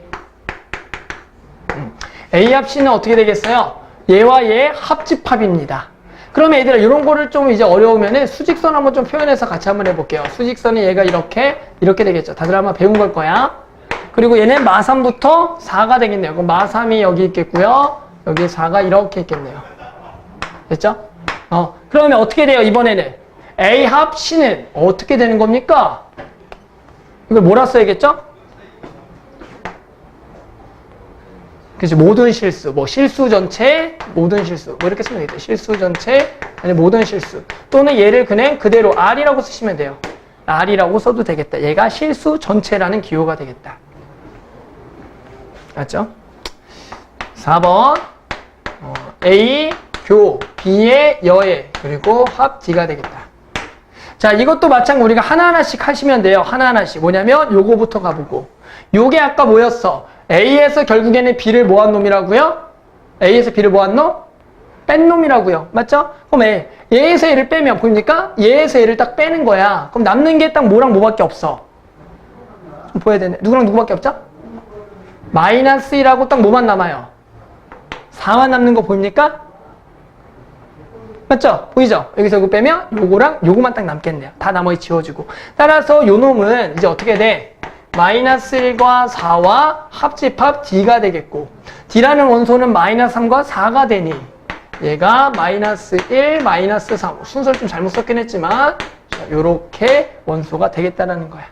A합 C는 어떻게 되겠어요? 얘와 얘 합집합입니다. 그러면 얘들아 이런 거를 좀 이제 어려우면은 수직선 한번 좀 표현해서 같이 한번 해볼게요. 수직선이 얘가 이렇게 되겠죠. 다들 한번 배운 걸 거야. 그리고 얘는 마3부터 4가 되겠네요. 그럼 마3이 여기 있겠고요. 여기 4가 이렇게 있겠네요. 됐죠? 그러면 어떻게 돼요? 이번에는 A 합 C는 어떻게 되는 겁니까? 이걸 뭐라 써야겠죠? 그치, 모든 실수, 뭐 실수 전체, 모든 실수, 뭐 이렇게 쓰면 되겠다. 실수 전체, 아니 모든 실수. 또는 얘를 그냥 그대로 R이라고 쓰시면 돼요. R이라고 써도 되겠다. 얘가 실수 전체라는 기호가 되겠다. 맞죠? 4번 A, 교, B의 여의, 그리고 합 D가 되겠다. 자, 이것도 마찬가지 우리가 하나하나씩 하시면 돼요. 하나하나씩. 뭐냐면 요거부터 가보고. 요게 아까 뭐였어? A에서 결국에는 B를 뭐한 놈이라고요? A에서 B를 뭐한 놈? 뺀 놈이라고요. 맞죠? 그럼 얘에서 얘를 빼면 보입니까? 얘에서 얘를 딱 빼는 거야. 그럼 남는 게 딱 뭐랑 뭐밖에 없어? 좀 보여야 되네. 누구랑 누구밖에 없죠? 마이너스 1하고 딱 뭐만 남아요? 4만 남는 거 보입니까? 맞죠? 보이죠? 여기서 이거 빼면 요거랑 요거만 딱 남겠네요. 다 나머지 지워주고. 따라서 요 놈은 이제 어떻게 돼? 마이너스 1과 4와 합집합 D가 되겠고, D라는 원소는 마이너스 3과 4가 되니 얘가 마이너스 1, 마이너스 3. 순서를 좀 잘못 썼긴 했지만 자, 요렇게 원소가 되겠다라는 거야.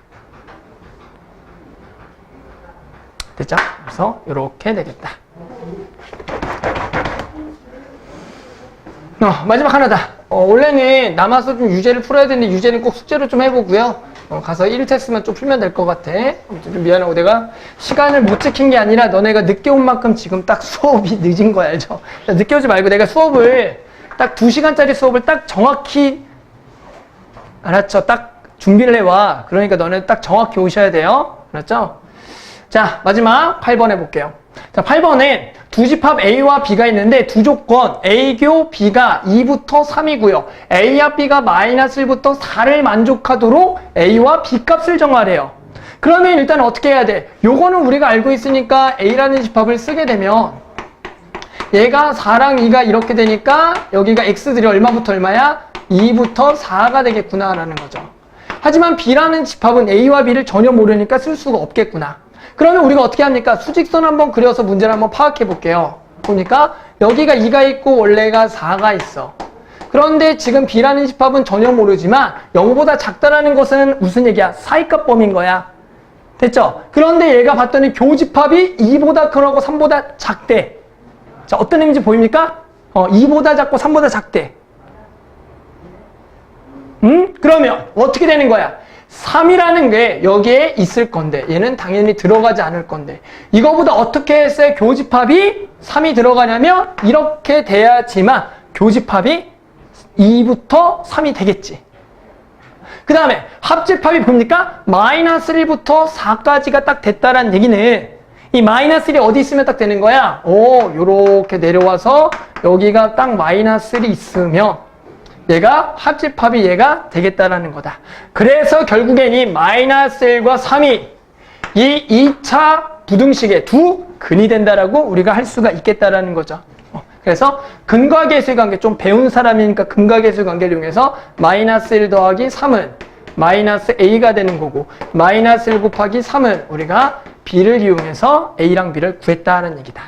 됐죠? 그래서 요렇게 되겠다. 마지막 하나다. 원래는 남아서 좀 유제를 풀어야 되는데 유제는 꼭 숙제로 좀 해보고요. 가서 1테스트만 좀 풀면 될 것 같아. 좀 미안하고 내가 시간을 못 지킨 게 아니라 너네가 늦게 온 만큼 지금 딱 수업이 늦은 거 알죠? 늦게 오지 말고 내가 수업을 딱 2시간짜리 수업을 딱 정확히 알았죠? 딱 준비를 해와. 그러니까 너네 딱 정확히 오셔야 돼요. 알았죠? 자, 마지막 8번 해볼게요. 자, 8번엔 두 집합 A와 B가 있는데 두 조건 A교 B가 2부터 3이고요. A와 B가 마이너스 1부터 4를 만족하도록 A와 B 값을 정하래요. 그러면 일단 어떻게 해야 돼? 요거는 우리가 알고 있으니까 A라는 집합을 쓰게 되면 얘가 4랑 2가 이렇게 되니까 여기가 X들이 얼마부터 얼마야? 2부터 4가 되겠구나 라는 거죠. 하지만 B라는 집합은 A와 B를 전혀 모르니까 쓸 수가 없겠구나. 그러면 우리가 어떻게 합니까? 수직선 한번 그려서 문제를 한번 파악해 볼게요. 보니까 여기가 2가 있고 원래가 4가 있어. 그런데 지금 B라는 집합은 전혀 모르지만 0보다 작다라는 것은 무슨 얘기야? 사이값 범인 거야. 됐죠? 그런데 얘가 봤더니 교집합이 2보다 크고 3보다 작대. 자, 어떤 의미인지 보입니까? 2보다 작고 3보다 작대. 그러면 어떻게 되는 거야? 3이라는 게 여기에 있을 건데 얘는 당연히 들어가지 않을 건데 이거보다 어떻게 했어야 교집합이 3이 들어가냐면 이렇게 돼야지만 교집합이 2부터 3이 되겠지. 그 다음에 합집합이 뭡니까? 마이너스 1부터 4까지가 딱 됐다라는 얘기는 이 마이너스 1이 어디 있으면 딱 되는 거야? 요렇게 내려와서 여기가 딱 마이너스 1이 있으면 얘가 합집합이 얘가 되겠다라는 거다. 그래서 결국엔 이 마이너스 1과 3이 이 2차 부등식의 두 근이 된다라고 우리가 할 수가 있겠다라는 거죠. 그래서 근과 계수의 관계, 좀 배운 사람이니까 근과 계수의 관계를 이용해서 마이너스 1 더하기 3은 마이너스 A가 되는 거고 마이너스 1 곱하기 3은 우리가 B를 이용해서 A랑 B를 구했다는 얘기다.